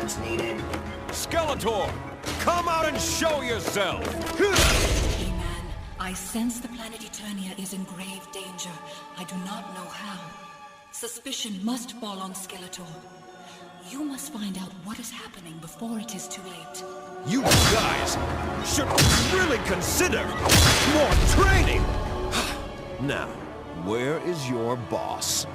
assistance needed. Skeletor, come out and show yourself! He-Man, I sense the planet Eternia is in grave danger. I do not know how. Suspicion must fall on Skeletor. You must find out what is happening before it is too late. You guys should really consider more training! Now, where is your boss?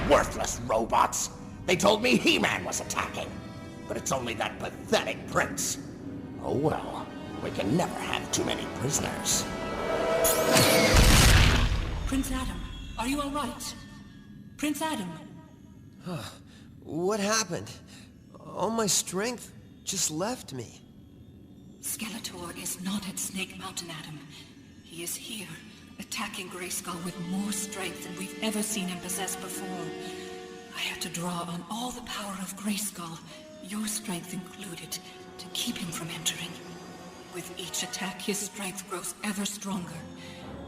Worthless robots! They told me He-Man was attacking. But it's only that pathetic prince. Oh well, we can never have too many prisoners. Prince Adam, are you all right? Prince Adam. What happened? All my strength just left me. Skeletor is not at Snake Mountain, Adam. He is here, attacking Greyskull with more strength than we've ever seen him possess before. I had to draw on all the power of Greyskull, your strength included, to keep him from entering. With each attack, his strength grows ever stronger,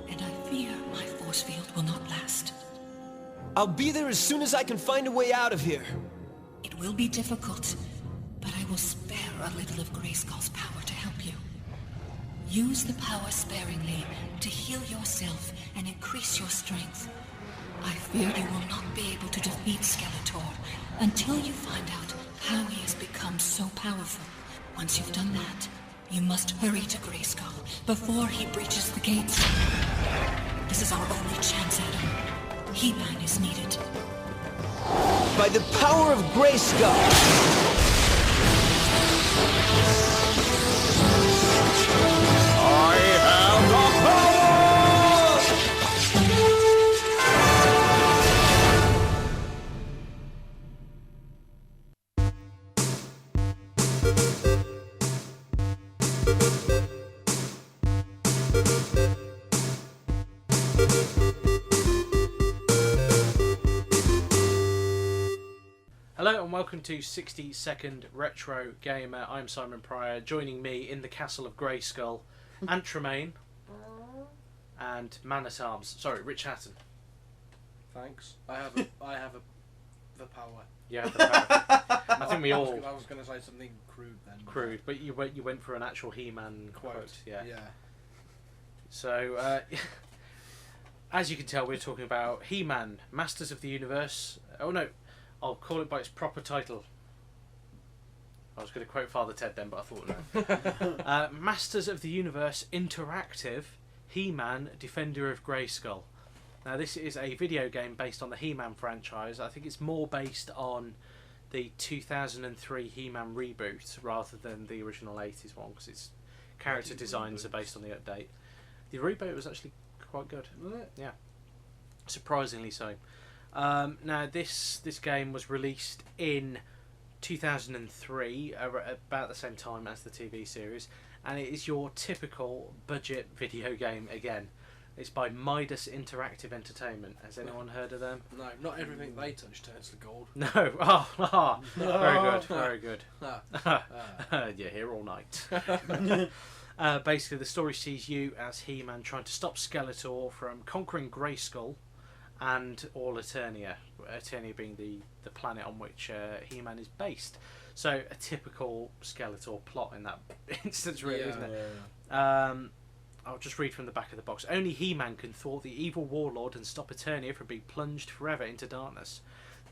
and I fear my force field will not last. I'll be there as soon as I can find a way out of here. It will be difficult, but I will spare a little of Greyskull's power to help you. Use the power sparingly to heal yourself and increase your strength. I fear you will not be able to defeat Skeletor until you find out how he has become so powerful. Once you've done that, you must hurry to Greyskull before he breaches the gates. This is our only chance, Adam. He-Man is needed. By the power of Greyskull! I have the power! Hello and welcome to 60 Second Retro Gamer. I'm Simon Pryor. Joining me in the castle of Greyskull, Ant Tremaine and Man at Arms. Sorry, Rich Hatton. Thanks. I have the power. Yeah, the power. I think we all I was going to say something crude then. crude, but you went for an actual He-Man quote. Yeah. Yeah. So, as you can tell, we're talking about He-Man, Masters of the Universe. Oh no. I'll call it by its proper title. I was going to quote Father Ted then, but I thought no. Masters of the Universe Interactive He-Man Defender of Greyskull. Now this is a video game based on the He-Man franchise. I think it's more based on the 2003 He-Man reboot rather than the original 80s one, because its character designs are based on the update. The reboot was actually quite good. Was it? Yeah. Surprisingly so. Now this game was released in 2003, about the same time as the TV series, and it is your typical budget video game again. It's by Midas Interactive Entertainment. Has anyone heard of them? No, not everything they touch turns to gold. No. Oh, very good, very good. Ah. You're here all night. Basically, the story sees you as He-Man trying to stop Skeletor from conquering Greyskull and all Eternia. Eternia being the planet on which He-Man is based. So a typical Skeletor plot in that instance, really, isn't it? Yeah. I'll just read from the back of the box. Only He-Man can thwart the evil warlord and stop Eternia from being plunged forever into darkness.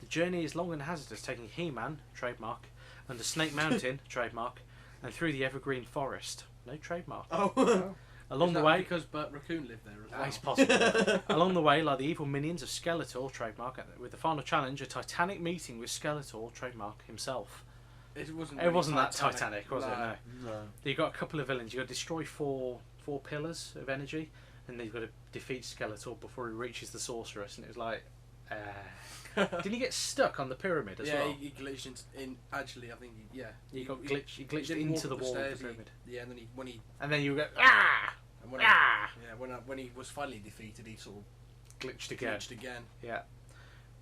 The journey is long and hazardous, taking He-Man, trademark, under Snake Mountain, trademark, and through the evergreen forest. No trademark. Oh. Along Is the that way, because Bert Raccoon lived there as well. it's possible. Along the way lie the evil minions of Skeletor, trademark, with the final challenge, a titanic meeting with Skeletor, trademark, himself. It wasn't. It really wasn't that Titanic, was it? No. No. You got a couple of villains. You got to destroy four pillars of energy, and then you've got to defeat Skeletor before he reaches the sorceress. And it was like, didn't he get stuck on the pyramid as well? Yeah, he glitched in. Actually, I think He glitched didn't into walk the up wall of the stairs, pyramid. And then you go ah. when he was finally defeated, he sort of Glitched again. Yeah.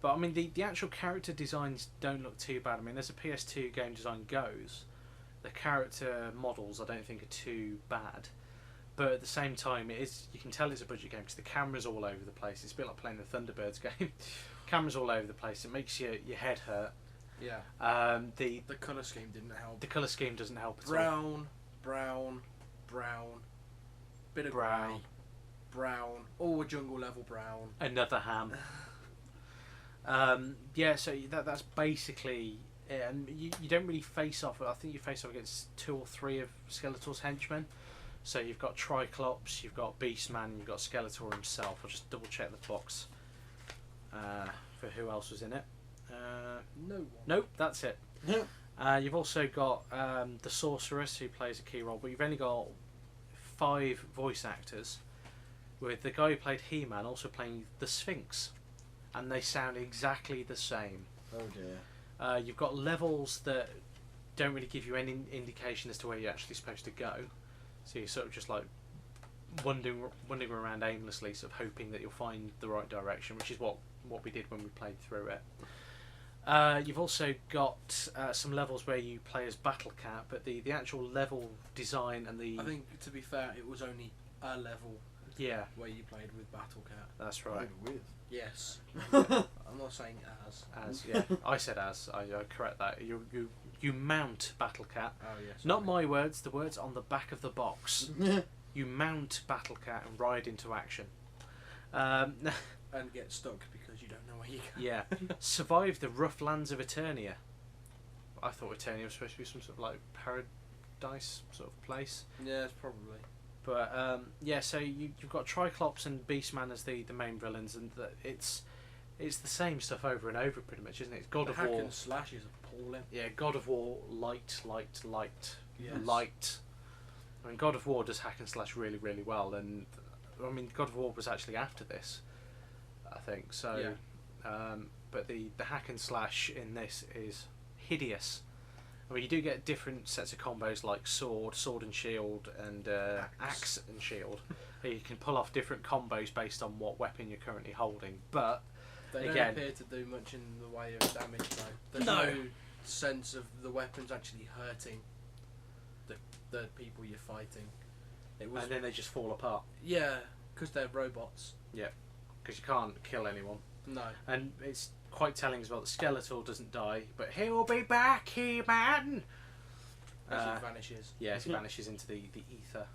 But I mean, the actual character designs don't look too bad. I mean, as a PS2 game design goes, the character models I don't think are too bad. but at the same time, you can tell it's a budget game because the camera's all over the place. It's a bit like playing the Thunderbirds game. Camera's all over the place. It makes your head hurt. Yeah. The colour scheme didn't help. The colour scheme doesn't help at all. Brown, bit of Brown. grey, brown, all jungle level brown. Another ham. So that's basically it. And you don't really face off. I think you face off against 2 or 3 of Skeletor's henchmen. So you've got Triclops, you've got Beastman, you've got Skeletor himself. I'll just double check the box for who else was in it. No one. Nope, that's it. You've also got the Sorceress, who plays a key role, but you've only got 5 voice actors, with the guy who played He-Man also playing the Sphinx, and they sound exactly the same. Oh dear. You've got levels that don't really give you any indication as to where you're actually supposed to go, so you're sort of just like wandering around aimlessly, sort of hoping that you'll find the right direction, which is what we did when we played through it. You've also got some levels where you play as Battle Cat, but the actual level design and the... I think, to be fair, it was only a level where you played with Battle Cat. That's right. With. Yes. I'm not saying as. I said as. I correct that. You mount Battle Cat. Oh, yes. Not my words, the words on the back of the box. You mount Battle Cat and ride into action. And get stuck because you don't know where you go. Yeah. Survive the rough lands of Eternia. I thought Eternia was supposed to be some sort of like paradise sort of place. Yeah, it's probably. But so you've got Triclops and Beastman as the main villains, and it's the same stuff over and over pretty much, isn't it? It's God of hack War. and slash is appalling. Yeah, God of War, light. Yes. Light. I mean, God of War does hack and slash really, really well, and I mean, God of War was actually after this, I think. So, but the hack and slash in this is hideous. I mean, you do get different sets of combos like sword and shield, and axe and shield. You can pull off different combos based on what weapon you're currently holding, but they don't appear to do much in the way of damage, though. There's no sense of the weapons actually hurting the people you're fighting. And then they just fall apart. Yeah, because they're robots. Yeah, because you can't kill anyone. No. And it's quite telling as well that Skeletor doesn't die, but he'll be back, He-Man! As he vanishes. Yes, he vanishes into the ether.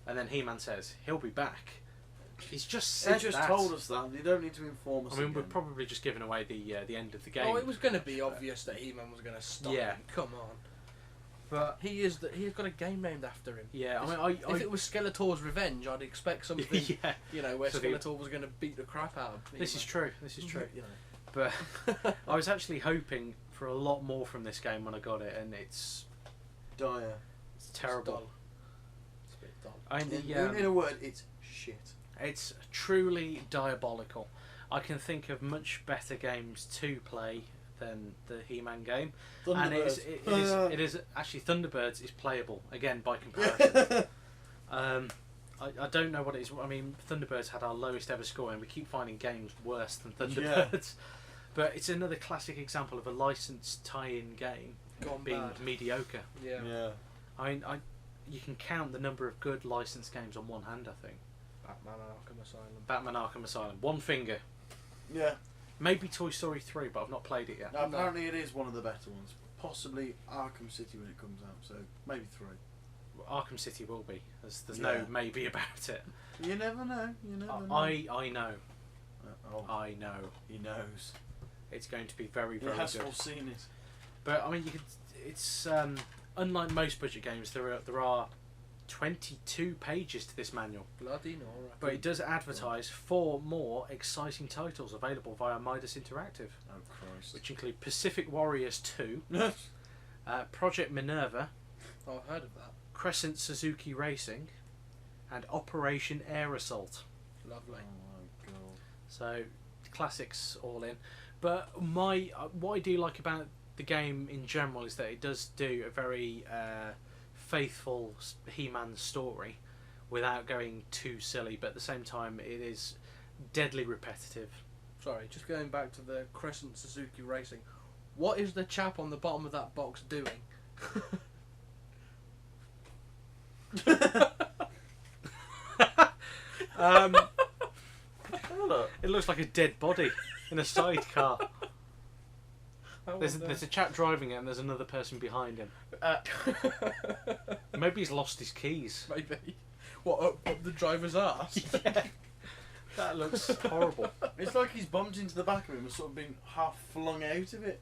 And then He-Man says, he'll be back. He's just said He just that. told us that. You don't need to inform us. I mean, we're again. probably just giving away the end of the game. Oh, it was going to be obvious that He-Man was going to stop him. Come on. But he's got a game named after him. Yeah, I mean, if it was Skeletor's Revenge, I'd expect something, where So Skeletor was going to beat the crap out of He-Man. This is true. You know. But I was actually hoping for a lot more from this game when I got it, and it's dire. It's terrible. It's a bit dull. I mean, In a word, it's shit. It's truly diabolical. I can think of much better games to play than the He-Man game, and it is actually Thunderbirds is playable again by comparison. I don't know what it is. I mean, Thunderbirds had our lowest ever score, and we keep finding games worse than Thunderbirds. Yeah. But it's another classic example of a licensed tie-in game being mediocre. Yeah. I mean, you can count the number of good licensed games on one hand, I think. Batman Arkham Asylum. One finger. Yeah. Maybe Toy Story 3, but I've not played it yet. No, apparently it is one of the better ones. Possibly Arkham City when it comes out, so maybe 3. Arkham City will be. There's no maybe about it. You never know. I know. I know. He knows. It's going to be very, very he has good. foreseen it. But I mean, it's unlike most budget games. There are 22 pages to this manual. Bloody Nora. But it does advertise 4 more exciting titles available via Midas Interactive. Oh Christ! Which include Pacific Warriors 2, Project Minerva. Oh, I've heard of that. Crescent Suzuki Racing, and Operation Air Assault. Lovely. Oh my god. So classics all in. But what I do like about the game in general is that it does do a very faithful He-Man story without going too silly, but at the same time it is deadly repetitive. Sorry, just going back to the Crescent Suzuki Racing. What is the chap on the bottom of that box doing? It looks like a dead body in a sidecar. There's a chap driving it and there's another person behind him. Maybe he's lost his keys. Maybe. What, up the driver's arse? Yeah. That looks horrible. It's like he's bumped into the back of him and sort of been half flung out of it.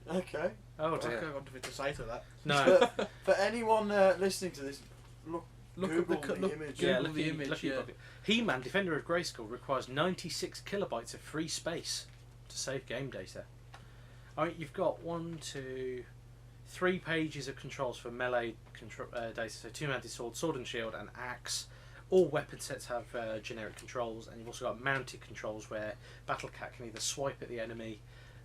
Okay. Oh Okay, dear. I want to say to that. No. For anyone listening to this, look Look at the image. Yeah, Google look the at image. look at Yeah. your pocket. He-Man, Defender of Greyskull, requires 96 kilobytes of free space to save game data. You've got 3 pages of controls for melee data, so two-handed sword and shield, and axe. All weapon sets have generic controls, and you've also got mounted controls where Battlecat can either swipe at the enemy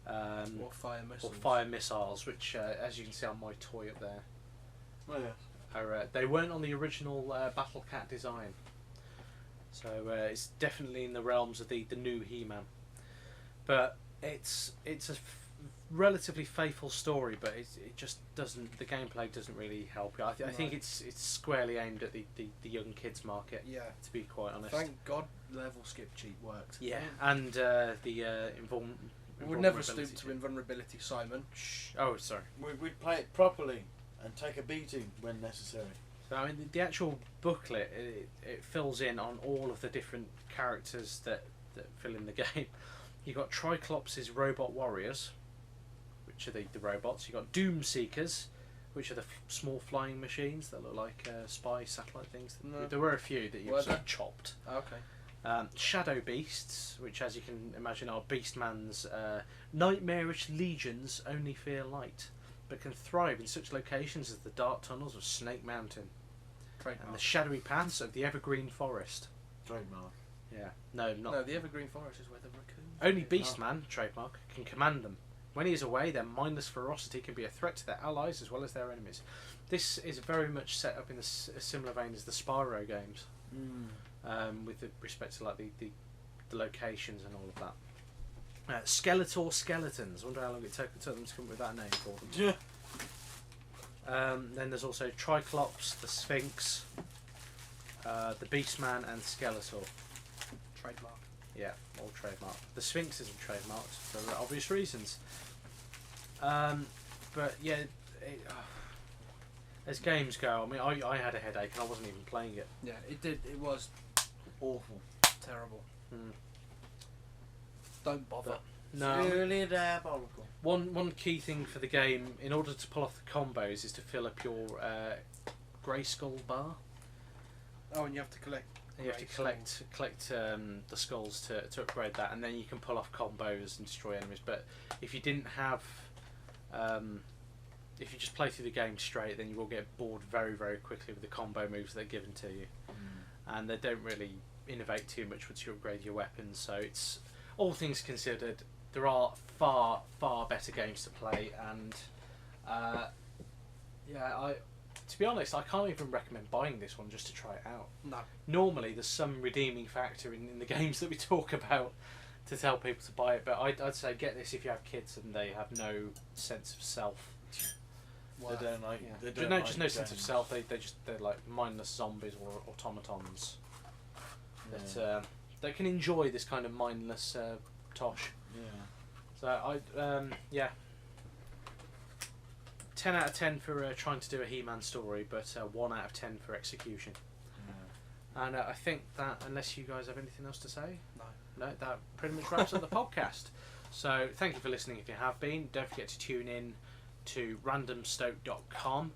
Or fire missiles. which, as you can see on my toy up there, Oh, yeah. they weren't on the original Battlecat design. So it's definitely in the realms of the new He-Man. But it's a relatively faithful story, but it just doesn't. The gameplay doesn't really help you. I think it's squarely aimed at the young kids market. Yeah. To be quite honest. Thank God level skip cheat worked. Yeah, and the We would never stoop to invulnerability, Simon. Shh. Oh, sorry. We'd play it properly and take a beating when necessary. So, I mean, the actual booklet it fills in on all of the different characters that fill in the game. You've got Triclops' robot warriors, which are the robots. You've got Doom Seekers, which are the small flying machines that look like spy satellite things. No. There were a few that you Were sort there? of chopped. Okay. Shadow Beasts, which, as you can imagine, are Beastman's nightmarish legions only fear light, but can thrive in such locations as the dark tunnels of Snake Mountain and the shadowy paths of the Evergreen Forest. Trademark. Yeah, no, not. No, the Evergreen Forest is where the raccoons. Only Beastman, trademark, can command them. When he is away, their mindless ferocity can be a threat to their allies as well as their enemies. This is very much set up in a similar vein as the Spyro games, with respect to like the locations and all of that. Skeletor Skeletons. I wonder how long it took them to come up with that name for them. Yeah. Then there's also Triclops, the Sphinx, the Beastman, and Skeletor. Trademark. Yeah, all trademarked. The Sphinx isn't trademarked for obvious reasons. But yeah, as games go, I mean, I had a headache and I wasn't even playing it. Yeah, it did. It was Awful. terrible. Mm. Don't bother. But, no. Really diabolical. One key thing for the game, in order to pull off the combos, is to fill up your Greyskull bar. Oh, and you have to collect. You have to collect the skulls to upgrade that, and then you can pull off combos and destroy enemies. But if you didn't have, if you just play through the game straight, then you will get bored very, very quickly with the combo moves that are given to you, and they don't really innovate too much once you upgrade your weapons. So it's, all things considered, there are far, far better games to play, and to be honest, I can't even recommend buying this one just to try it out. No. Normally, there's some redeeming factor in the games that we talk about to tell people to buy it, but I'd say get this if you have kids and they have no sense of self. They don't like. Yeah. They don't no, like just no sense of games. self. They're like mindless zombies or automatons that that can enjoy this kind of mindless tosh. Yeah. So 10 out of 10 for trying to do a He-Man story, but 1 out of 10 for execution. Yeah. And I think that, unless you guys have anything else to say, No. that pretty much wraps up the podcast. So thank you for listening if you have been. Don't forget to tune in to randomstoke.com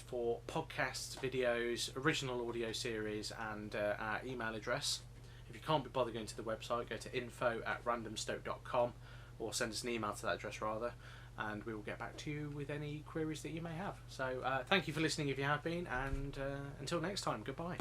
for podcasts, videos, original audio series, and our email address. If you can't be bothered going to the website, go to info@randomstoke.com or send us an email to that address rather, and we will get back to you with any queries that you may have. So thank you for listening if you have been, and until next time, goodbye.